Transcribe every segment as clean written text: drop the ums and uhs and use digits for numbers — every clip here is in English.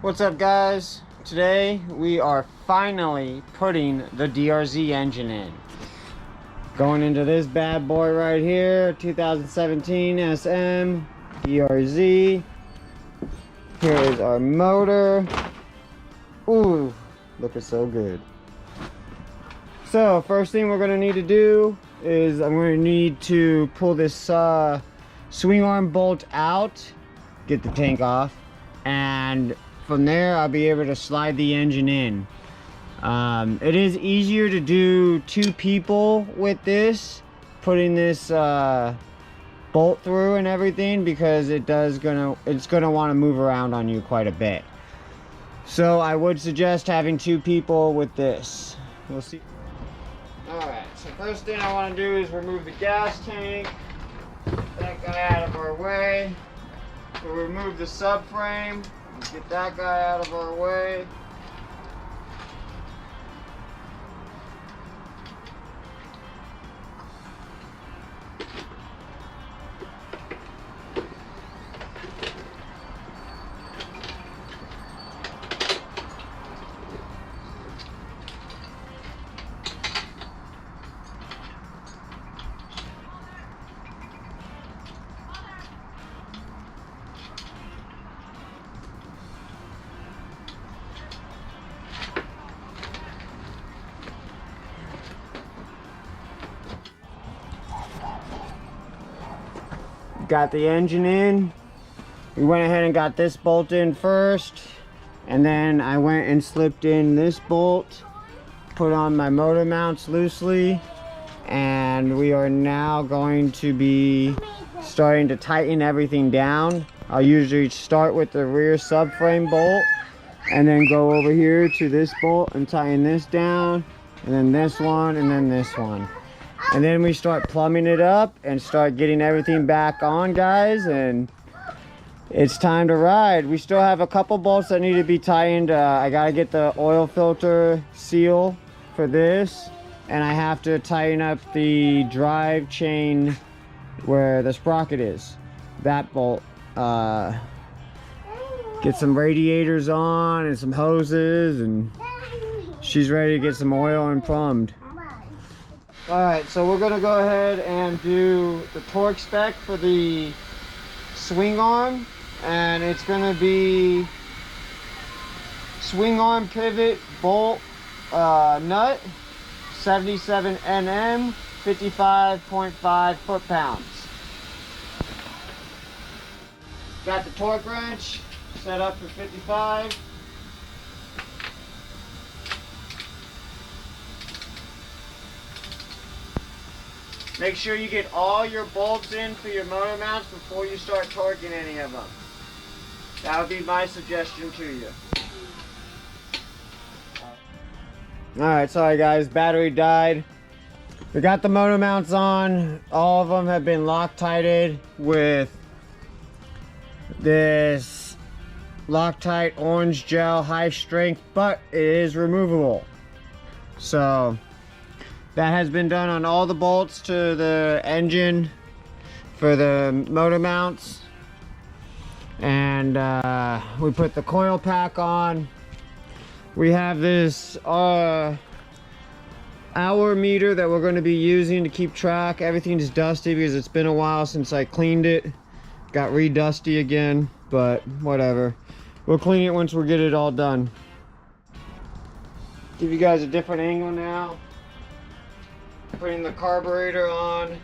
What's up, guys? Today we are finally putting the DRZ engine in. Going into this bad boy right here, 2017 SM DRZ. Here is our motor. Ooh, looking so good. So first thing we're gonna need to do is I'm gonna need to pull this swing arm bolt out, get the tank off, and from there I'll be able to slide the engine in. It is easier to do two people with this, putting this bolt through and everything, because it's gonna want to move around on you quite a bit. So I would suggest having two people with this. We'll see. Alright, so first thing I want to do is remove the gas tank. Get that guy out of our way. We'll remove the subframe. Get that guy out of our way. Got the engine in. We went ahead and got this bolt in first, and then I went and slipped in this bolt, put on my motor mounts loosely, and we are now going to be starting to tighten everything down. I'll usually start with the rear subframe bolt and then go over here to this bolt and tighten this down, and then this one, and then this one. And then we start plumbing it up and start getting everything back on, guys, and it's time to ride. We still have a couple bolts that need to be tightened. I gotta get the oil filter seal for this, and I have to tighten up the drive chain where the sprocket is. That bolt. Get some radiators on and some hoses, and she's ready to get some oil and plumbed. Alright, so we're going to go ahead and do the torque spec for the swing arm, and it's going to be swing arm pivot bolt nut, 77 Nm, 55.5 foot-pounds. Got the torque wrench set up for 55. Make sure you get all your bolts in for your motor mounts before you start torquing any of them. That would be my suggestion to you. Alright, sorry guys, battery died. We got the motor mounts on. All of them have been Loctited with this Loctite orange gel, high strength, but it is removable. So that has been done on all the bolts to the engine for the motor mounts. And we put the coil pack on. We have this hour meter that we're going to be using to keep track. Everything's dusty because it's been a while since I cleaned it. Got re-dusty again, but whatever. We'll clean it once we get it all done. Give you guys a different angle now. Putting the carburetor on.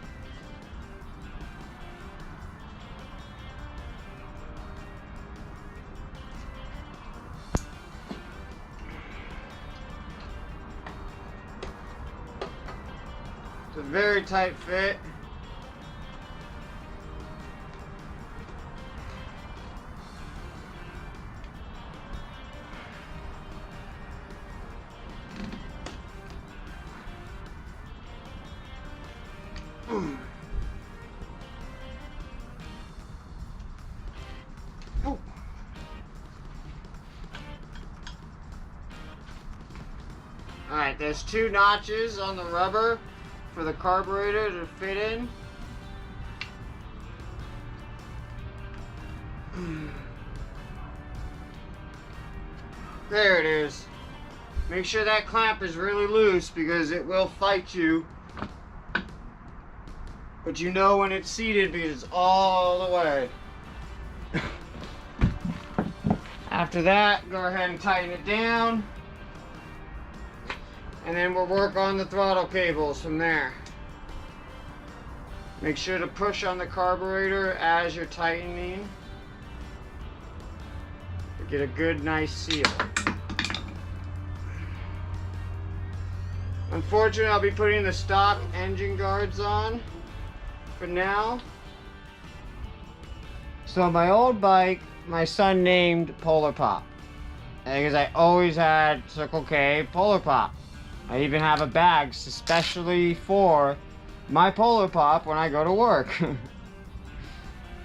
It's a very tight fit. Alright, there's two notches on the rubber for the carburetor to fit in. There it is. Make sure that clamp is really loose because it will fight you. But you know when it's seated because it's all the way. After that, go ahead and tighten it down. And then we'll work on the throttle cables from there. Make sure to push on the carburetor as you're tightening to get a good, nice seal. Unfortunately, I'll be putting the stock engine guards on for now. So my old bike, my son named Polar Pop. Because I always had Circle K Polar Pop. I even have a bag especially for my Polar Pop when I go to work.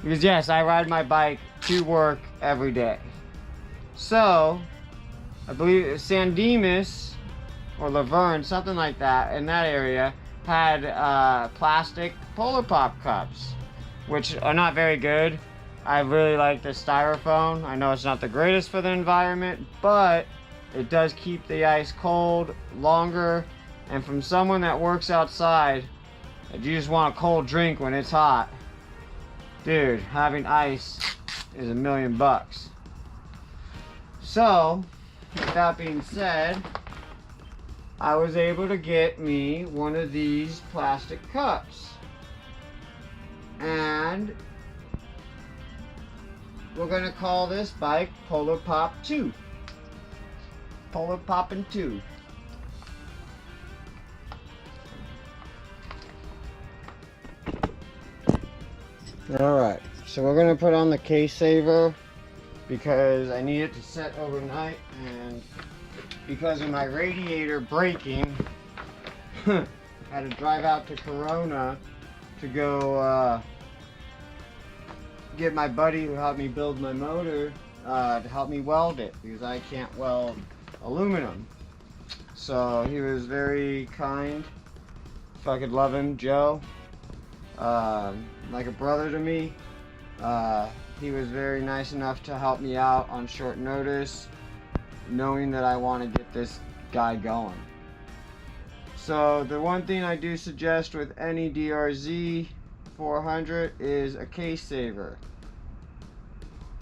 Because yes, I ride my bike to work every day. So, I believe San Dimas or Laverne, something like that, in that area, had plastic Polar Pop cups, which are not very good. I really like the styrofoam. I know it's not the greatest for the environment, but it does keep the ice cold longer. And from someone that works outside, if you just want a cold drink when it's hot, dude, having ice is $1,000,000. So, with that being said, I was able to get me one of these plastic cups. And we're gonna call this bike Polar Pop 2. Polar Poppin' 2. Alright, so we're going to put on the case saver because I need it to set overnight, and because of my radiator breaking, I had to drive out to Corona to go get my buddy who helped me build my motor to help me weld it because I can't weld aluminum. So he was very kind. Fucking love him, Joe. Like a brother to me. He was very nice enough to help me out on short notice, knowing that I want to get this guy going. So the one thing I do suggest with any DRZ 400 is a case saver.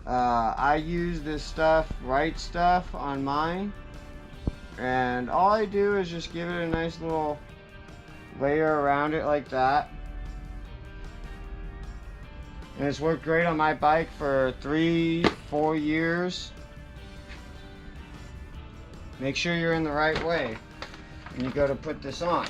I use this stuff, Right Stuff, on mine, and all I do is just give it a nice little layer around it like that. And it's worked great on my bike for 3-4 years. Make sure you're in the right way when you go to put this on.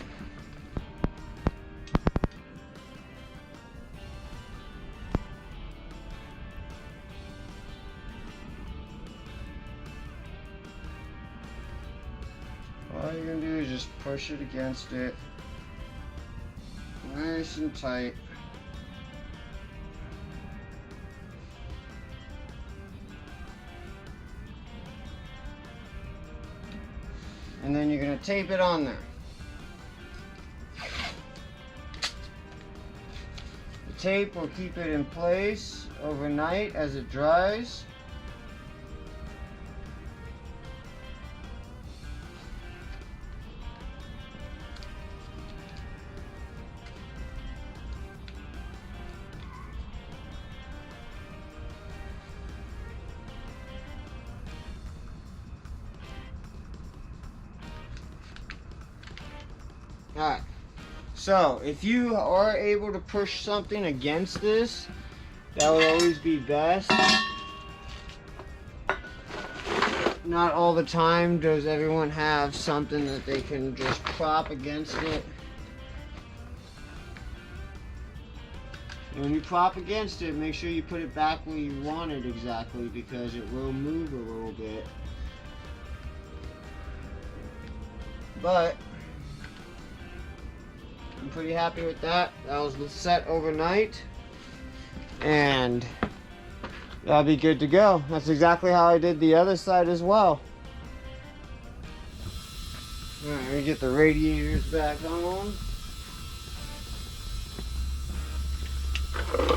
All you're going to do is just push it against it, nice and tight. And then you're going to tape it on there. The tape will keep it in place overnight as it dries. Alright, so if you are able to push something against this, that would always be best. Not all the time does everyone have something that they can just prop against it. When you prop against it, make sure you put it back where you want it exactly, because it will move a little bit. But I'm pretty happy with that. That was set overnight, and that'll be good to go. That's exactly how I did the other side as well. Alright, let me get the radiators back on.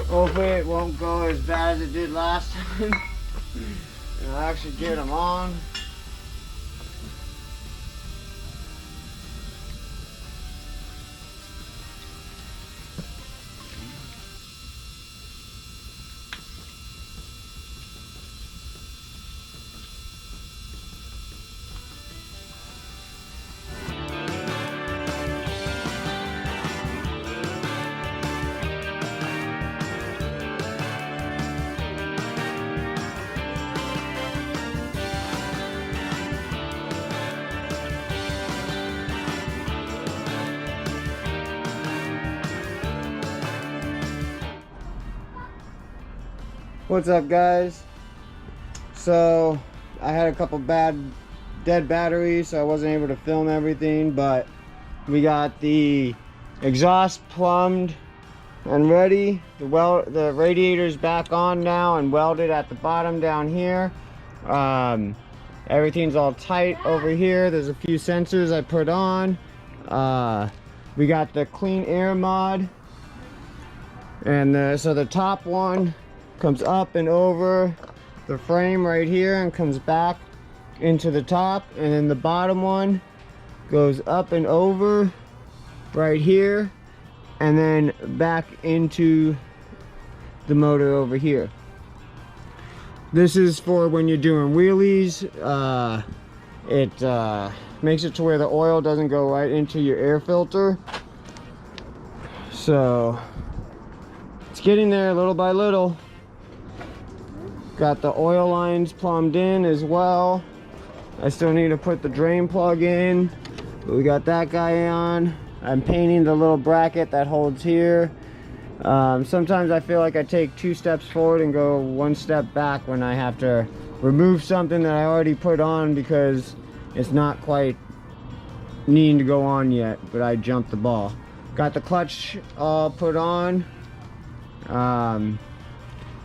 Hopefully it won't go as bad as it did last time. And I'll actually get them on. What's up, guys? So I had a couple dead batteries, so I wasn't able to film everything, but we got the exhaust plumbed and ready. The radiator's back on now and welded at the bottom down here. Everything's all tight over here. There's a few sensors I put on. We got the clean air mod, and so the top one comes up and over the frame right here and comes back into the top, and then the bottom one goes up and over right here and then back into the motor over here. This is for when you're doing wheelies. It makes it to where the oil doesn't go right into your air filter. So it's getting there little by little. Got the oil lines plumbed in as well. I still need to put the drain plug in, but we got that guy on. I'm painting the little bracket that holds here. Sometimes I feel like I take 2 steps forward and go 1 step back when I have to remove something that I already put on because it's not quite needing to go on yet, but I jumped the ball. Got the clutch all put on.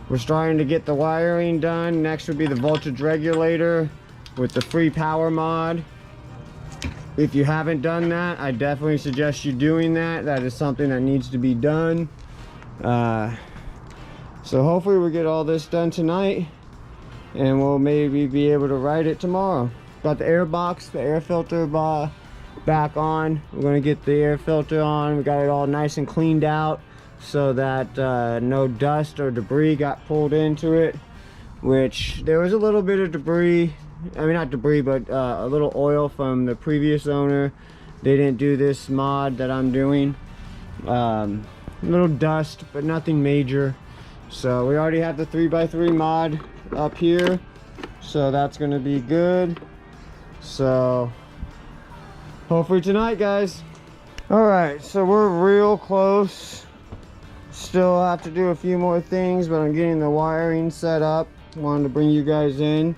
We're starting to get the wiring done. Next would be the voltage regulator with the free power mod. If you haven't done that, I definitely suggest you doing that. That is something that needs to be done. So hopefully we get all this done tonight and we'll maybe be able to ride it tomorrow. Got the air box, the air filter back on. We're going to get the air filter on. We got it all nice and cleaned out so that no dust or debris got pulled into it, which there was a little bit of debris. I mean, not debris, but a little oil from the previous owner. They didn't do this mod that I'm doing. Little dust, but nothing major. So we already have the 3x3 mod up here, so that's going to be good. So hopefully tonight, guys. All right, so we're real close. Still have to do a few more things, but I'm getting the wiring set up. Wanted to bring you guys in.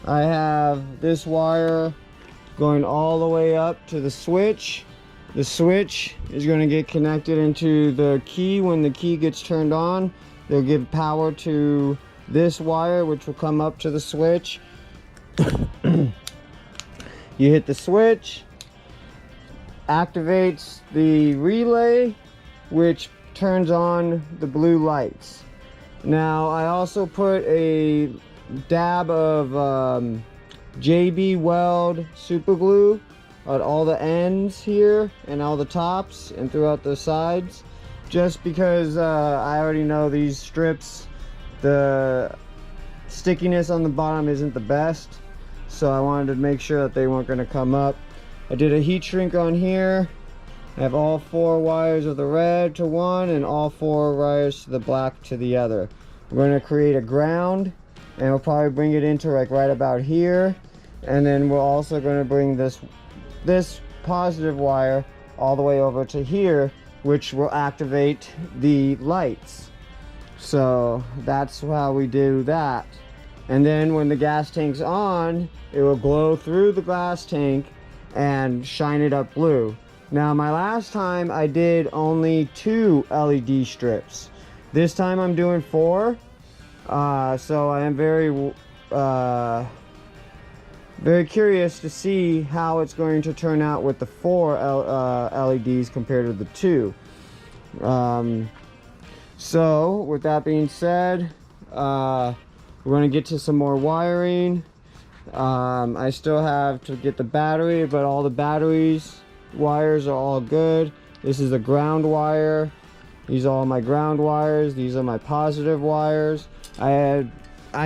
I have this wire going all the way up to the switch. The switch is going to get connected into the key. When the key gets turned on, they'll give power to this wire, which will come up to the switch. You hit the switch, activates the relay, which turns on the blue lights. Now I also put a dab of JB Weld super glue on all the ends here and all the tops and throughout the sides, just because I already know these strips, the stickiness on the bottom isn't the best, so I wanted to make sure that they weren't going to come up. I did a heat shrink on here. I have all 4 wires of the red to one and all 4 wires to the black to the other. We're going to create a ground, and we'll probably bring it into like right about here, and then we're also going to bring this positive wire all the way over to here, which will activate the lights. So that's how we do that. And then when the gas tank's on, it will glow through the gas tank and shine it up blue. Now my last time I did only 2 LED strips. This time I'm doing 4. So I am very curious to see how it's going to turn out with the 4 LEDs compared to the 2. So with that being said, we're going to get to some more wiring. I still have to get the battery, but all the wires are all good. This is the ground wire. These are all my ground wires. These are my positive wires. I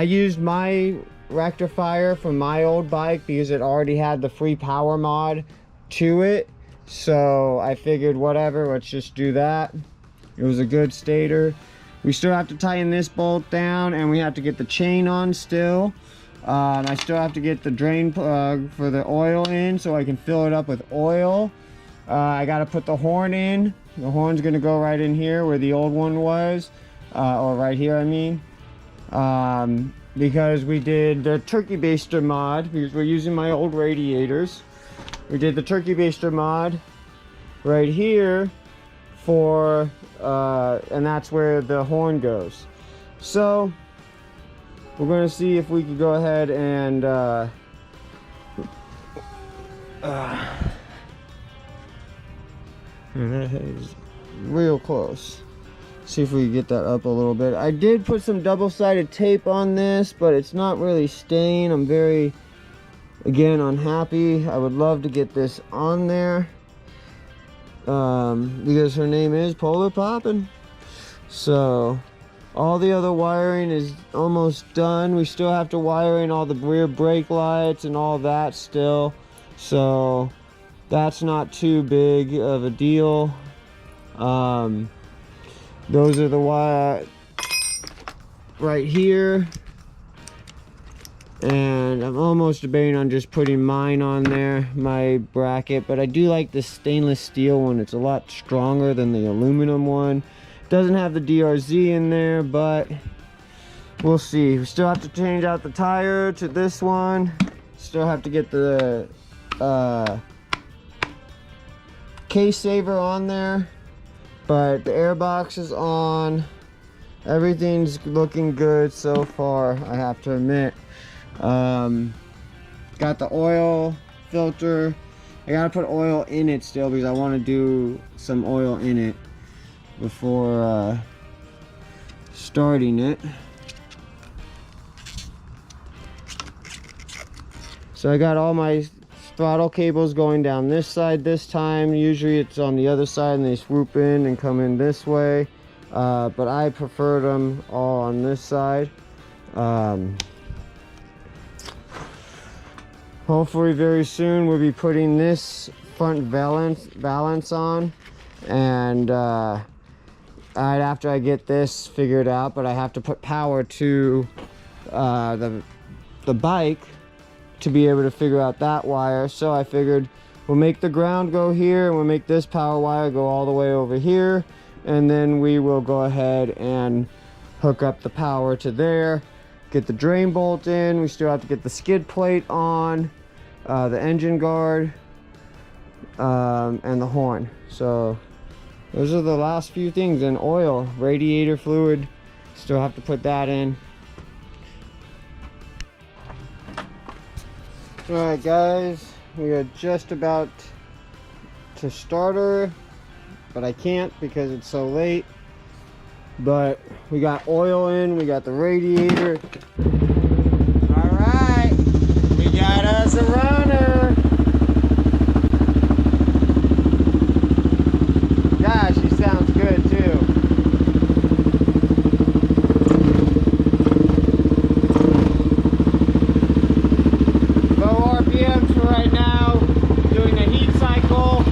used my rectifier from my old bike because it already had the free power mod to it, so I figured whatever, let's just do that. It was a good stator. We still have to tighten this bolt down, and we have to get the chain on still. I still have to get the drain plug for the oil in so I can fill it up with oil. I got to put the horn in. The horn's going to go right in here where the old one was, or right here I mean. because we did the turkey baster mod, because we're using my old radiators. We did the turkey baster mod right here for, and that's where the horn goes. So we're going to see if we can go ahead and that is real close. See if we can get that up a little bit. I did put some double-sided tape on this, but it's not really staying. I'm very, again, unhappy. I would love to get this on there, because her name is Polar Poppin'. So all the other wiring is almost done. We still have to wire in all the rear brake lights and all that still, so that's not too big of a deal. Those are the wire right here, and I'm almost debating on just putting mine on there, my bracket, but I do like the stainless steel one. It's a lot stronger than the aluminum one. Doesn't have the DRZ in there, but we'll see. We still have to change out the tire to this one. Still have to get the case saver on there, but the air box is on. Everything's looking good so far, I have to admit. Got the oil filter. I gotta put oil in it still, because I want to do some oil in it before starting it. So I got all my throttle cables going down this side this time. Usually it's on the other side and they swoop in and come in this way, but I prefer them all on this side. Hopefully very soon we'll be putting this front valance on, and right after I get this figured out, but I have to put power to the bike to be able to figure out that wire. So I figured we'll make the ground go here, and we'll make this power wire go all the way over here, and then we will go ahead and hook up the power to there, get the drain bolt in. We still have to get the skid plate on, the engine guard, and the horn. So those are the last few things. And oil, radiator fluid, still have to put that in. Alright guys, we are just about to start her, but I can't because it's so late. But we got oil in, we got the radiator. Alright, we got us a runner. Gosh, she sounds good too. Right now, doing the heat cycle.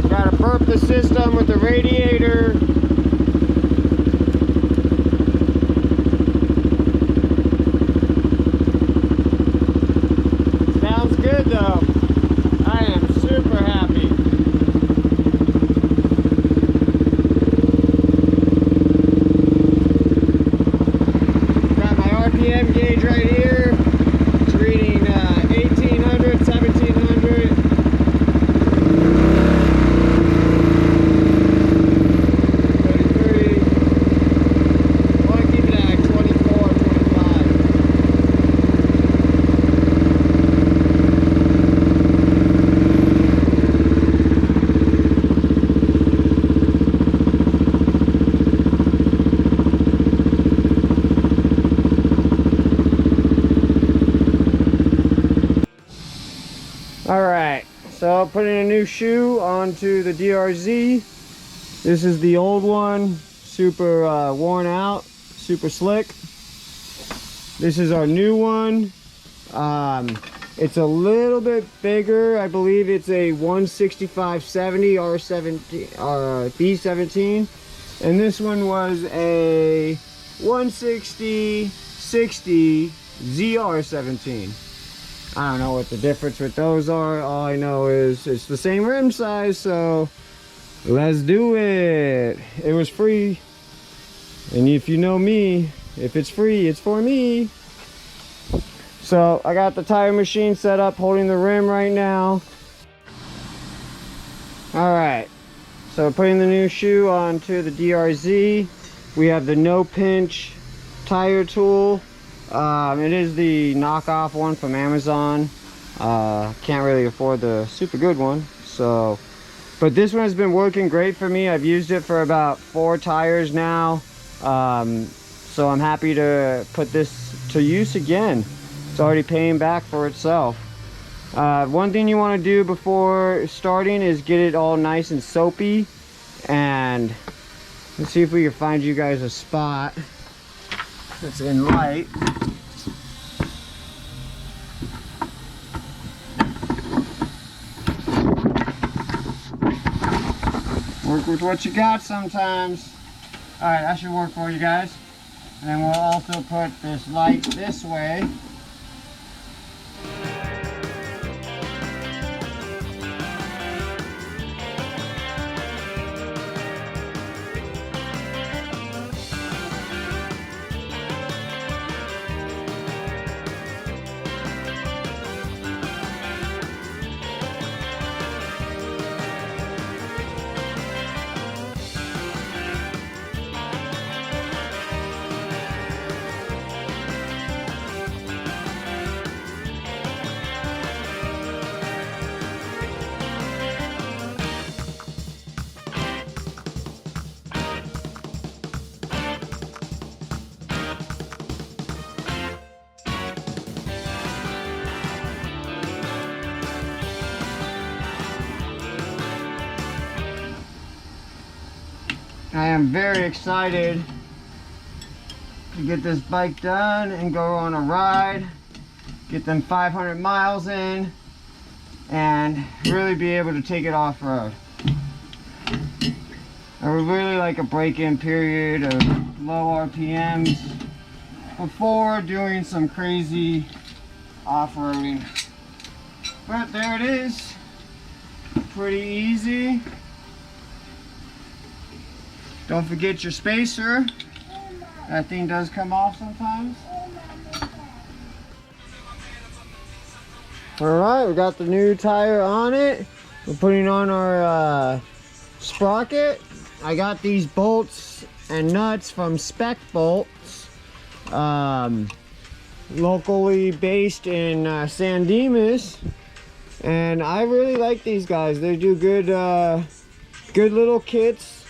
Gotta burp the system with the radiator. Sounds good though. I am super happy. Got my RPM gauge right here. It's reading 1800, 1700. I want to keep it at 24, 25. Alright, so putting a new shoe onto the DRZ. This is the old one, super worn out, super slick. This is our new one. It's a little bit bigger. I believe it's a 165/70 B17. And this one was a 160/70 60 ZR17. I don't know what the difference with those are. All I know is it's the same rim size, so let's do it. It was free, and if you know me, if it's free, it's for me. So I got the tire machine set up, holding the rim right now. All right, so putting the new shoe onto the DRZ. We have the no pinch tire tool. It is the knockoff one from Amazon. Can't really afford the super good one, so, but this one has been working great for me. I've used it for about 4 tires now, so I'm happy to put this to use again. It's already paying back for itself. One thing you want to do before starting is get it all nice and soapy, and let's see if we can find you guys a spot that's in light. Work with what you got sometimes. Alright, that should work for you guys. And then we'll also put this light this way. I am very excited to get this bike done and go on a ride, get them 500 miles in, and really be able to take it off-road. I would really like a break-in period of low RPMs before doing some crazy off-roading. But there it is, pretty easy. Don't forget your spacer. That thing does come off sometimes. Alright, we got the new tire on it. We're putting on our sprocket. I got these bolts and nuts from Spec Bolts, locally based in San Dimas. And I really like these guys. They do good, good little kits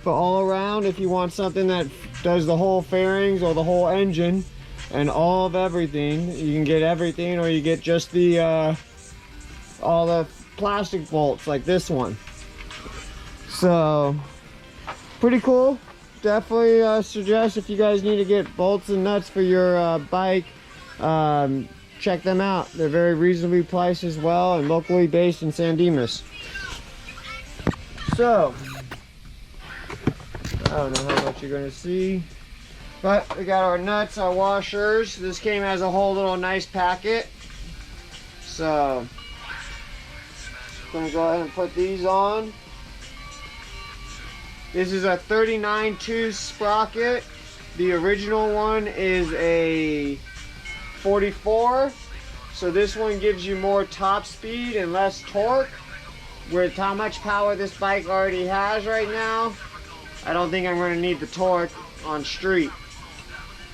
for all around. If you want something that does the whole fairings or the whole engine and all of everything, you can get everything, or you get just the all the plastic bolts like this one. So pretty cool. Definitely suggest, if you guys need to get bolts and nuts for your bike, check them out. They're very reasonably priced as well, and locally based in San Dimas. So I don't know how much you're going to see, but we got our nuts, our washers. This came as a whole little nice packet. So I'm going to go ahead and put these on. This is a 39-2 sprocket. The original one is a 44. So this one gives you more top speed and less torque. With how much power this bike already has right now, I don't think I'm going to need the torque on street.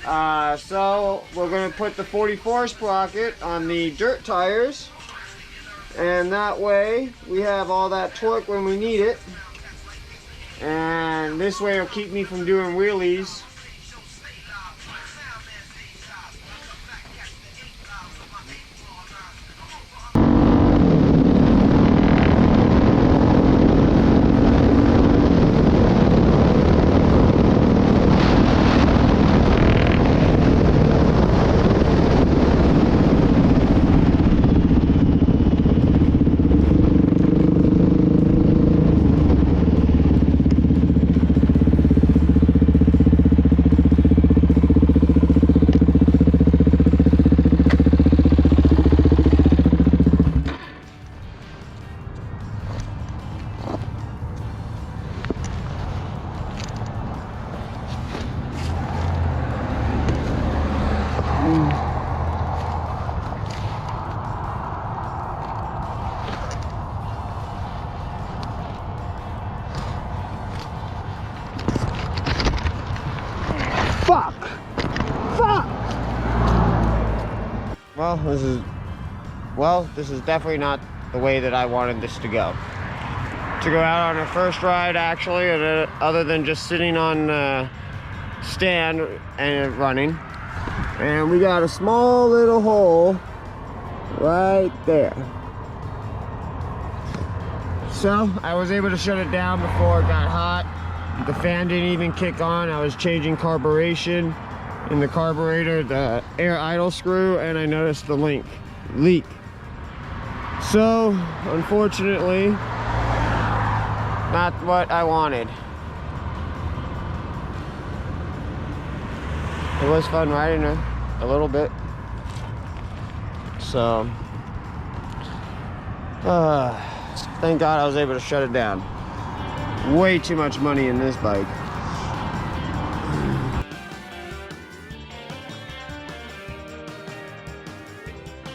So we're going to put the 44 sprocket on the dirt tires, and that way we have all that torque when we need it, and this way it'll keep me from doing wheelies. well, this is definitely not the way that I wanted this to go. To go out on a first ride, actually, other than just sitting on stand and running. And we got a small little hole right there. So I was able to shut it down before it got hot. The fan didn't even kick on. I was changing carburation in the carburetor, the air idle screw, and I noticed the leak. So unfortunately, not what I wanted. It was fun riding a little bit. So thank God I was able to shut it down. Way too much money in this bike.